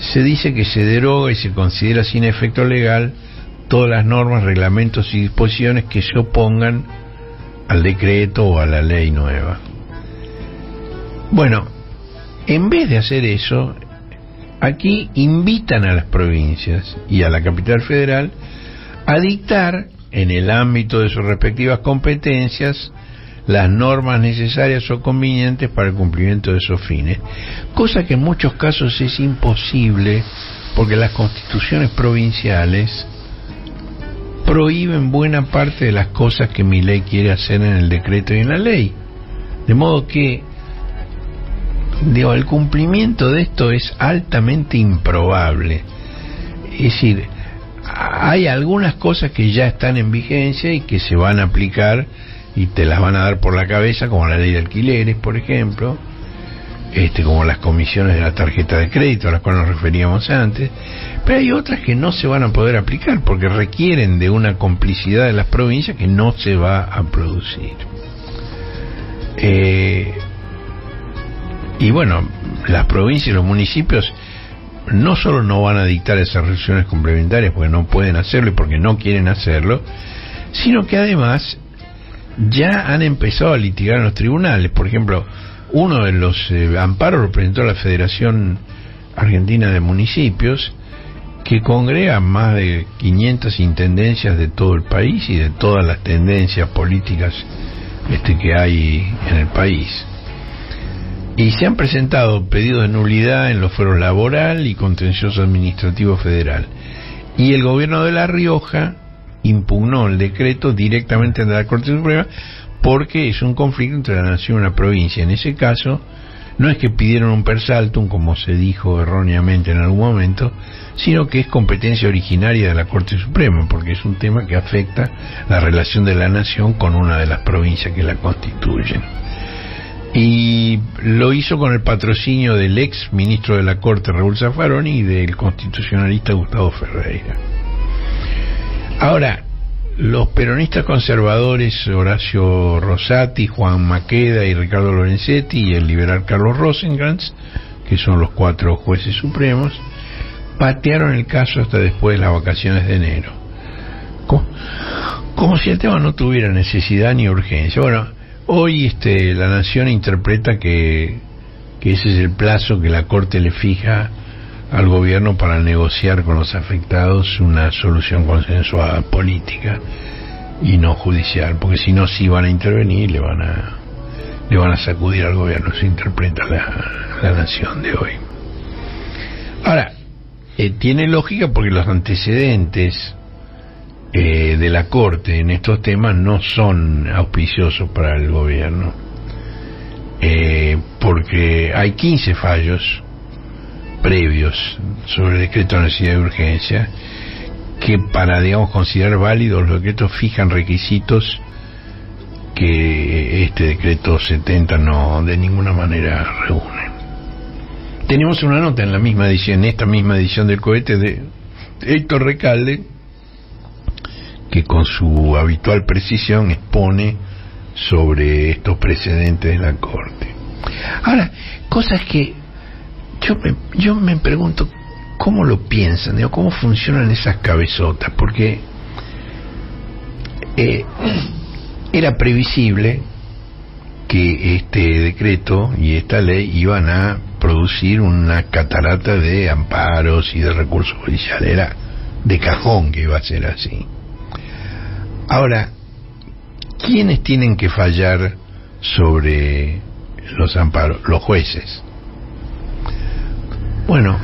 [SPEAKER 2] se dice que se deroga y se considera sin efecto legal todas las normas, reglamentos y disposiciones que se opongan al decreto o a la ley nueva. Bueno, en vez de hacer eso, aquí invitan a las provincias y a la capital federal a dictar, en el ámbito de sus respectivas competencias, las normas necesarias o convenientes para el cumplimiento de esos fines, cosa que en muchos casos es imposible porque las constituciones provinciales prohíben buena parte de las cosas que mi ley quiere hacer en el decreto y en la ley, de modo que el cumplimiento de esto es altamente improbable. Es decir, hay algunas cosas que ya están en vigencia y que se van a aplicar y te las van a dar por la cabeza, como la ley de alquileres, por ejemplo, como las comisiones de la tarjeta de crédito a las cuales nos referíamos antes, pero hay otras que no se van a poder aplicar porque requieren de una complicidad de las provincias que no se va a producir. Y bueno, las provincias y los municipios no solo no van a dictar esas resoluciones complementarias porque no pueden hacerlo y porque no quieren hacerlo, sino que además ya han empezado a litigar en los tribunales. Por ejemplo, uno de los amparos lo presentó la Federación Argentina de Municipios, que congrega más de 500 intendencias de todo el país y de todas las tendencias políticas que hay en el país. Y se han presentado pedidos de nulidad en los fueros laboral y contencioso administrativo federal. Y el gobierno de La Rioja impugnó el decreto directamente ante la Corte Suprema porque es un conflicto entre la nación y una provincia. En ese caso, no es que pidieron un per saltum, como se dijo erróneamente en algún momento, sino que es competencia originaria de la Corte Suprema, porque es un tema que afecta la relación de la nación con una de las provincias que la constituyen. Y lo hizo con el patrocinio del ex ministro de la Corte, Raúl Zaffaroni, y del constitucionalista Gustavo Ferreira. Ahora, los peronistas conservadores Horacio Rosati, Juan Maqueda y Ricardo Lorenzetti, y el liberal Carlos Rosenkrantz, que son los 4 jueces supremos, patearon el caso hasta después de las vacaciones de enero, como si el tema no tuviera necesidad ni urgencia. Bueno, hoy La Nación interpreta que ese es el plazo que la Corte le fija al gobierno para negociar con los afectados una solución consensuada política y no judicial, porque si no sí van a intervenir y le van a sacudir al gobierno. Se interpreta la Nación de hoy. Ahora, tiene lógica porque los antecedentes de la Corte en estos temas no son auspiciosos para el gobierno, porque hay 15 fallos previos sobre el decreto de necesidad de urgencia que, para considerar válidos los decretos, fijan requisitos que este decreto 70 no de ninguna manera reúne. Tenemos una nota en la misma edición, en esta misma edición del cohete, de Héctor Recalde, que con su habitual precisión expone sobre estos precedentes de la Corte. Ahora, cosas que yo me pregunto cómo lo piensan, digo, cómo funcionan esas cabezotas, porque era previsible que este decreto y esta ley iban a producir una catarata de amparos y de recursos judiciales. Era de cajón que iba a ser así. Ahora, ¿quiénes tienen que fallar sobre los amparos? Los jueces. Bueno,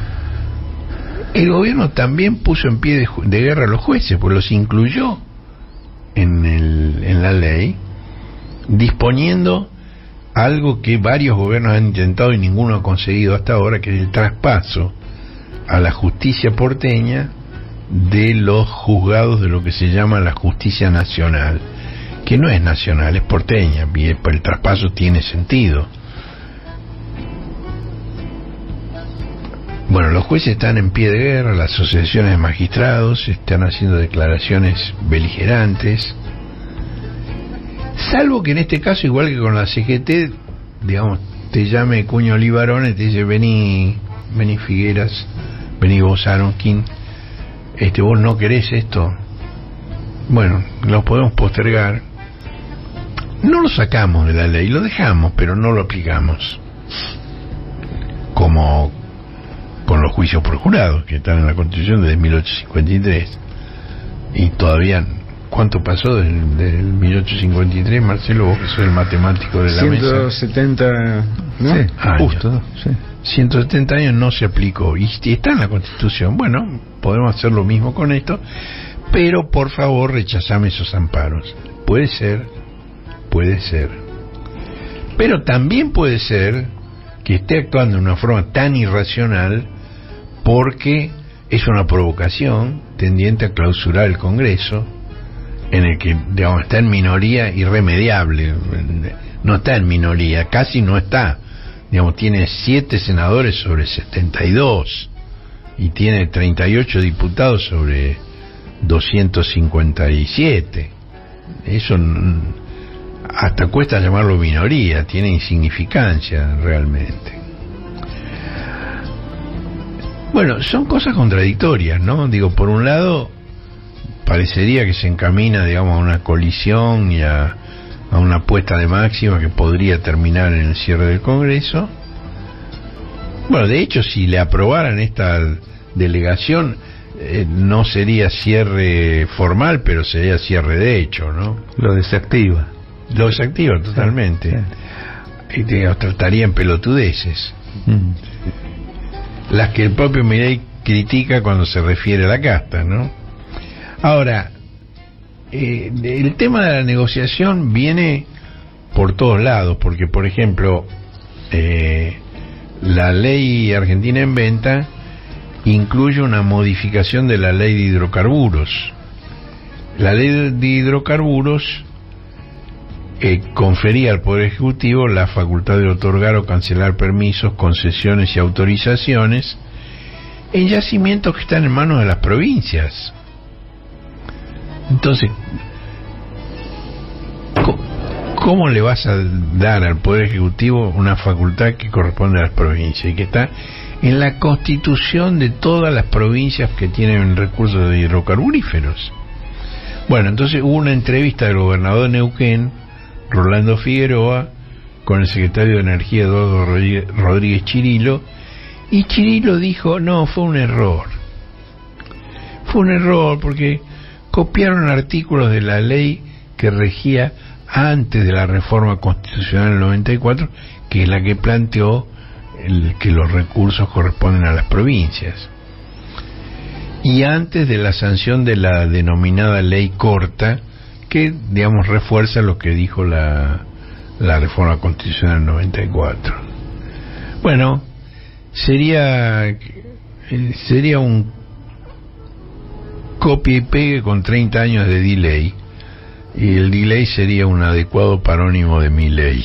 [SPEAKER 2] el gobierno también puso en pie de guerra a los jueces, pues los incluyó en la ley, disponiendo algo que varios gobiernos han intentado y ninguno ha conseguido hasta ahora, que es el traspaso a la justicia porteña de los juzgados de lo que se llama la justicia nacional, que no es nacional, es porteña, y el traspaso tiene sentido. Bueno, los jueces están en pie de guerra, las asociaciones de magistrados están haciendo declaraciones beligerantes, salvo que en este caso, igual que con la CGT, digamos, te llame Cuño Libarón y te dice: vení Figueras, vení vos Aronquín, vos no querés esto, bueno, lo podemos postergar, no lo sacamos de la ley, lo dejamos, pero no lo aplicamos, como con los juicios por jurados que están en la Constitución desde 1853, y todavía, ¿cuánto pasó del 1853, Marcelo, vos que sos el matemático de la
[SPEAKER 1] 170,
[SPEAKER 2] mesa?
[SPEAKER 1] ¿no?
[SPEAKER 2] Sí,
[SPEAKER 3] justo, sí.
[SPEAKER 2] 170 años no se aplicó, y está en la Constitución. Bueno, podemos hacer lo mismo con esto, pero por favor rechazame esos amparos. Puede ser, pero también puede ser que esté actuando de una forma tan irracional porque es una provocación tendiente a clausurar el Congreso, en el que, digamos, está en minoría irremediable. No está en minoría, casi no está, digamos, tiene 7 senadores sobre 72 y tiene 38 diputados sobre 257. Eso hasta cuesta llamarlo minoría, tiene insignificancia realmente. Bueno, son cosas contradictorias, ¿no? Digo, por un lado parecería que se encamina, digamos, a una colisión y a una puesta de máxima que podría terminar en el cierre del Congreso. Bueno, de hecho, si le aprobaran esta delegación, no sería cierre formal, pero sería cierre de hecho, ¿no?
[SPEAKER 3] Lo desactiva
[SPEAKER 2] totalmente. Sí. Y trataría en pelotudeces. Las que el propio Milei critica cuando se refiere a la casta, ¿no? Ahora, el tema de la negociación viene por todos lados, porque, por ejemplo, la ley argentina en venta incluye una modificación de la ley de hidrocarburos. La ley de hidrocarburos confería al Poder Ejecutivo la facultad de otorgar o cancelar permisos, concesiones y autorizaciones en yacimientos que están en manos de las provincias. Entonces, ¿cómo le vas a dar al Poder Ejecutivo una facultad que corresponde a las provincias y que está en la constitución de todas las provincias que tienen recursos de hidrocarburíferos? Bueno, entonces hubo una entrevista del gobernador de Neuquén, Rolando Figueroa, con el secretario de Energía, Eduardo Rodríguez Chirilo, y Chirilo dijo: no, fue un error porque copiaron artículos de la ley que regía antes de la reforma constitucional del 94, que es la que planteó que los recursos corresponden a las provincias, y antes de la sanción de la denominada ley corta, que, digamos, refuerza lo que dijo la reforma constitucional del 94. Bueno, sería un copia y pegue con 30 años de delay, y el delay sería un adecuado parónimo de Milei.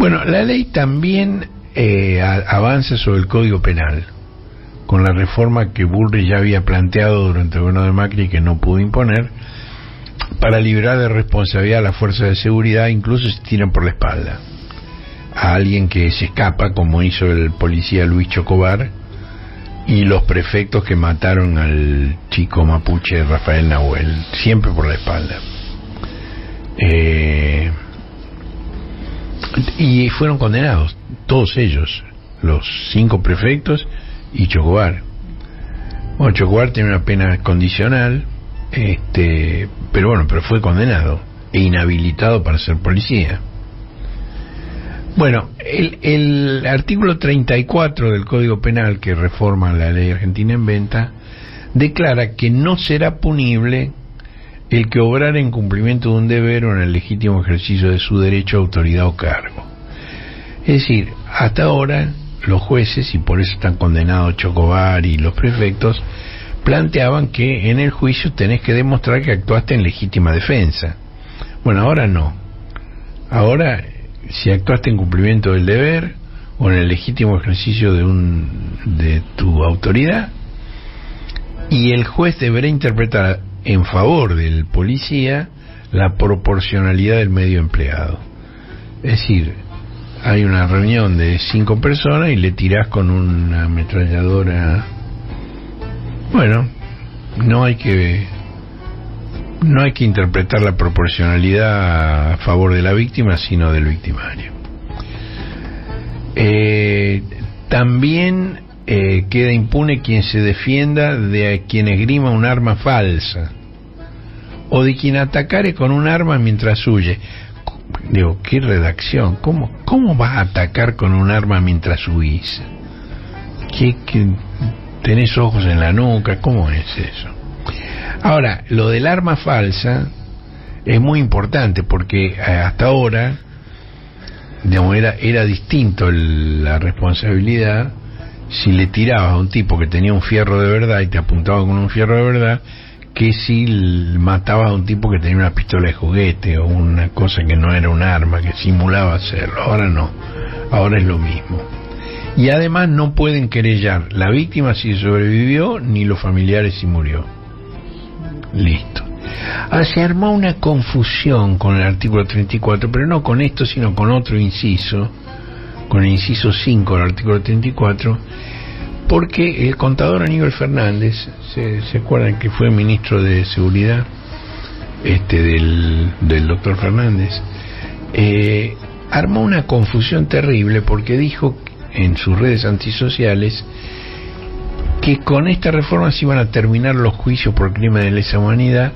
[SPEAKER 2] Bueno, la ley también avanza sobre el Código Penal, con la reforma que Bullrich ya había planteado durante el gobierno de Macri y que no pudo imponer, para liberar de responsabilidad a las fuerzas de seguridad, incluso si tiran por la espalda a alguien que se escapa, como hizo el policía Luis Chocobar y los prefectos que mataron al chico mapuche Rafael Nahuel, siempre por la espalda. Y fueron condenados todos ellos, los 5 prefectos y Chocobar. Bueno, Chocobar tiene una pena condicional, pero fue condenado e inhabilitado para ser policía. Bueno, el artículo 34 del Código Penal, que reforma la ley argentina en venta, declara que no será punible el que obrara en cumplimiento de un deber o en el legítimo ejercicio de su derecho, autoridad o cargo. Es decir, hasta ahora los jueces, y por eso están condenados Chocobar y los prefectos, planteaban que en el juicio tenés que demostrar que actuaste en legítima defensa. Bueno, ahora no. Ahora, si actuaste en cumplimiento del deber o en el legítimo ejercicio de tu autoridad, y el juez deberá interpretar en favor del policía la proporcionalidad del medio empleado. Es decir, hay una reunión de 5 personas y le tirás con una ametralladora. Bueno, no hay que interpretar la proporcionalidad a favor de la víctima, sino del victimario. También queda impune quien se defienda de quien esgrima un arma falsa o de quien atacare con un arma mientras huye. Digo, ¿qué redacción? ¿Cómo vas a atacar con un arma mientras huís? ¿Qué tenés ojos en la nuca? ¿Cómo es eso? Ahora, lo del arma falsa es muy importante porque hasta ahora, digamos, era distinto la responsabilidad si le tirabas a un tipo que tenía un fierro de verdad y te apuntaba con un fierro de verdad, que si matabas a un tipo que tenía una pistola de juguete o una cosa que no era un arma, que simulaba hacerlo. Ahora no, ahora es lo mismo. Y además no pueden querellar la víctima si sobrevivió ni los familiares si murió. Listo. Ahora se armó una confusión con el artículo 34, pero no con esto, sino con otro inciso, con el inciso 5 del artículo 34, porque el contador Aníbal Fernández, ¿se acuerdan que fue ministro de Seguridad del doctor Fernández? Armó una confusión terrible porque dijo en sus redes antisociales que con esta reforma se iban a terminar los juicios por crimen de lesa humanidad,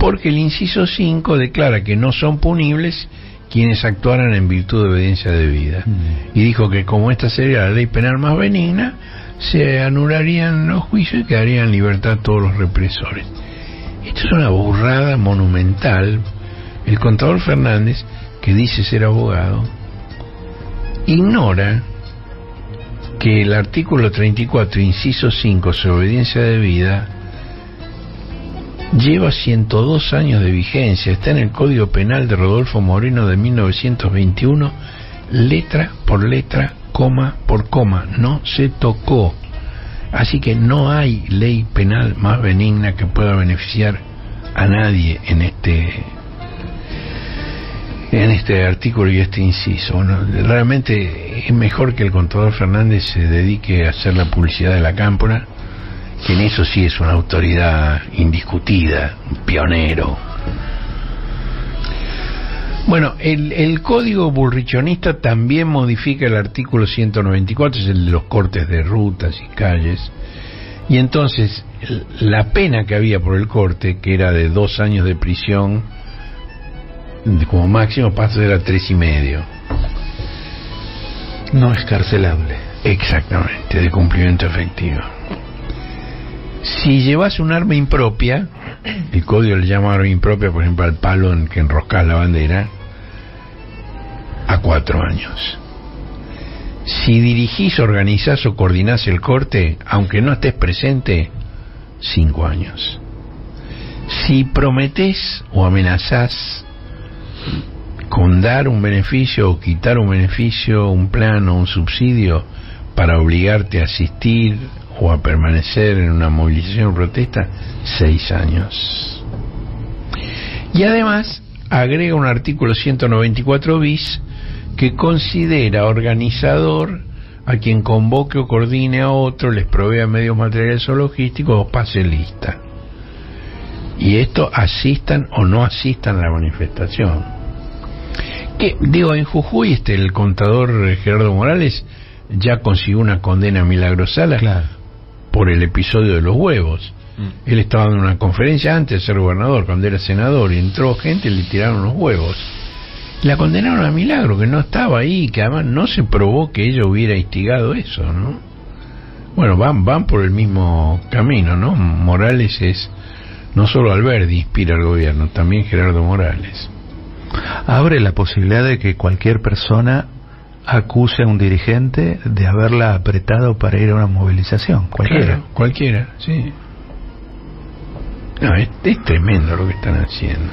[SPEAKER 2] porque el inciso 5 declara que no son punibles quienes actuaran en virtud de obediencia debida. Y dijo que como esta sería la ley penal más benigna, se anularían los juicios y quedarían en libertad todos los represores. Esto es una burrada monumental. El contador Fernández, que dice ser abogado, ignora que el artículo 34, inciso 5, sobre obediencia debida, lleva 102 años de vigencia. Está en el Código Penal de Rodolfo Moreno de 1921, letra por letra, coma por coma, no se tocó. Así que no hay ley penal más benigna que pueda beneficiar a nadie en este artículo y este inciso. Bueno, realmente es mejor que el contador Fernández se dedique a hacer la publicidad de la cámpora, que en eso sí es una autoridad indiscutida, un pionero. Bueno, el código bullrichonista también modifica el artículo 194, es el de los cortes de rutas y calles, y entonces la pena que había por el corte, que era de 2 años de prisión como máximo, pasa a ser a 3,5.
[SPEAKER 3] No escarcelable.
[SPEAKER 2] Exactamente, de cumplimiento efectivo. Si llevas un arma impropia, el código le llama arma impropia, por ejemplo, al palo en que enroscas la bandera, a 4 años. Si dirigís, organizás o coordinás el corte, aunque no estés presente, 5 años. Si prometés o amenazás con dar un beneficio o quitar un beneficio, un plan o un subsidio para obligarte a asistir o a permanecer en una movilización o protesta, 6 años. Y además agrega un artículo 194 bis que considera organizador a quien convoque o coordine a otro, les provea medios materiales o logísticos o pase lista. Y esto asistan o no asistan a la manifestación. Que, digo, en Jujuy el contador Gerardo Morales ya consiguió una condena milagrosala, claro, por el episodio de los huevos. Él estaba dando una conferencia antes de ser gobernador, cuando era senador, y entró gente y le tiraron los huevos. La condenaron a milagro, que no estaba ahí, que además no se probó que ella hubiera instigado eso, ¿no? Bueno, van por el mismo camino, ¿no? Morales es, no solo Alberdi inspira al gobierno, también Gerardo Morales.
[SPEAKER 3] Abre la posibilidad de que cualquier persona acuse a un dirigente de haberla apretado para ir a una movilización. Cualquiera.
[SPEAKER 2] Claro, cualquiera, sí. No, es tremendo lo que están haciendo.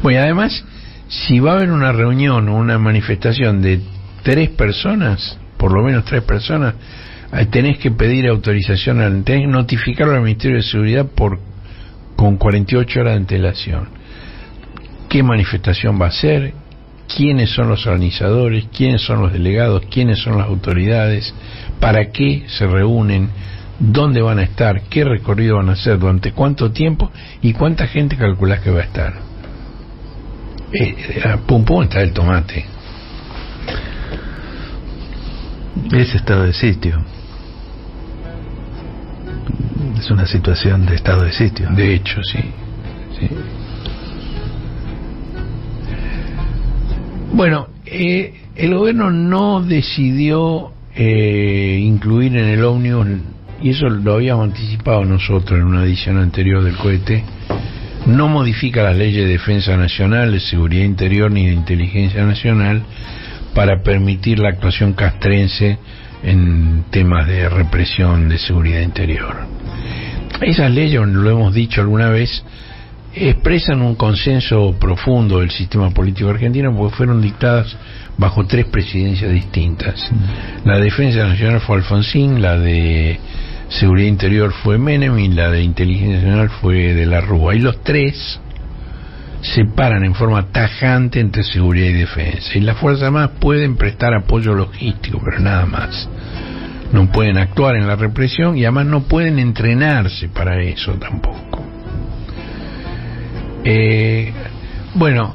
[SPEAKER 2] Bueno, y además, si va a haber una reunión o una manifestación de 3 personas, por lo menos 3 personas, tenés que pedir autorización, tenés que notificarlo al Ministerio de Seguridad con 48 horas de antelación. ¿Qué manifestación va a ser? ¿Quiénes son los organizadores? ¿Quiénes son los delegados? ¿Quiénes son las autoridades? ¿Para qué se reúnen? ¿Dónde van a estar? ¿Qué recorrido van a hacer? ¿Durante cuánto tiempo? ¿Y cuánta gente calculás que va a estar? Pum pum está el tomate.
[SPEAKER 3] Es estado de sitio. Es una situación de estado de sitio.
[SPEAKER 2] De hecho, sí. Bueno, el gobierno no decidió incluir en el ómnibus, y eso lo habíamos anticipado nosotros en una edición anterior del cohete, no modifica las leyes de defensa nacional, de seguridad interior ni de inteligencia nacional para permitir la actuación castrense en temas de represión de seguridad interior. Esas leyes, lo hemos dicho alguna vez, expresan un consenso profundo del sistema político argentino porque fueron dictadas bajo 3 presidencias distintas. La de defensa nacional fue Alfonsín, la de seguridad interior fue Menem y la de inteligencia nacional fue de la Rúa. Y los 3 separan en forma tajante entre seguridad y defensa. Y las Fuerzas Armadas pueden prestar apoyo logístico, pero nada más. No pueden actuar en la represión y además no pueden entrenarse para eso tampoco. Bueno,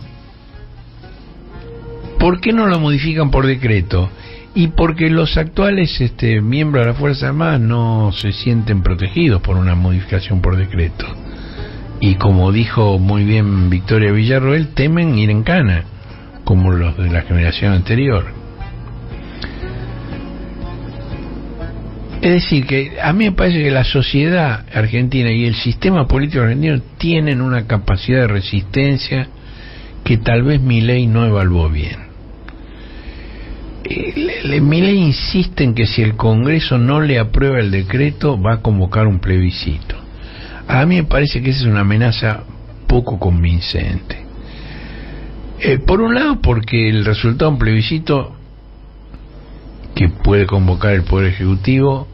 [SPEAKER 2] ¿por qué no lo modifican por decreto? Y porque los actuales miembros de las Fuerzas Armadas no se sienten protegidos por una modificación por decreto. Y como dijo muy bien Victoria Villarroel, temen ir en cana, como los de la generación anterior. Es decir, que a mí me parece que la sociedad argentina y el sistema político argentino tienen una capacidad de resistencia que tal vez Milei no evaluó bien. Milei insiste en que si el Congreso no le aprueba el decreto va a convocar un plebiscito. A mí me parece que esa es una amenaza poco convincente. Por un lado, porque el resultado de un plebiscito que puede convocar el Poder Ejecutivo,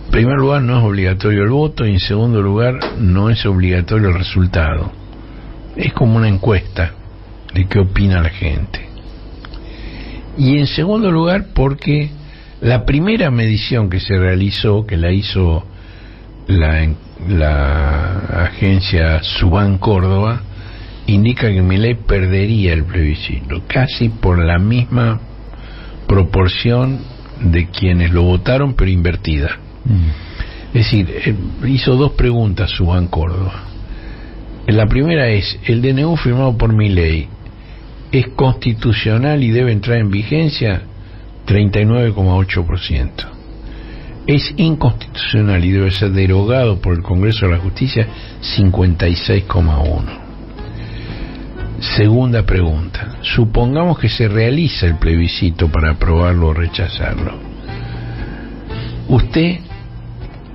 [SPEAKER 2] en primer lugar no es obligatorio el voto y en segundo lugar no es obligatorio el resultado. Es como una encuesta de qué opina la gente. Y en segundo lugar porque la primera medición que se realizó, que la hizo la agencia Subán Córdoba, indica que Milei perdería el plebiscito, casi por la misma proporción de quienes lo votaron, pero invertida. Es decir, hizo 2 preguntas Subán Córdoba. La primera es: ¿el DNU firmado por Milei es constitucional y debe entrar en vigencia? 39,8%. ¿Es inconstitucional y debe ser derogado por el Congreso de la Justicia? 56,1%. Segunda pregunta: supongamos que se realiza el plebiscito para aprobarlo o rechazarlo. ¿Usted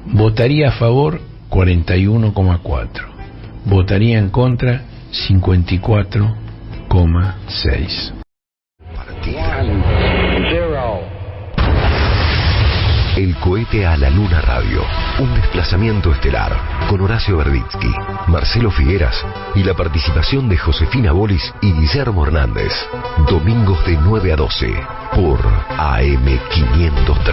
[SPEAKER 2] votaría a favor? 41,4%. ¿Votaría en contra? 54,8%. 1,6.
[SPEAKER 4] El cohete a la luna radio. Un desplazamiento estelar. Con Horacio Verditsky, Marcelo Figueras y la participación de Josefina Bolis y Guillermo Hernández. Domingos de 9 a 12 por AM 530.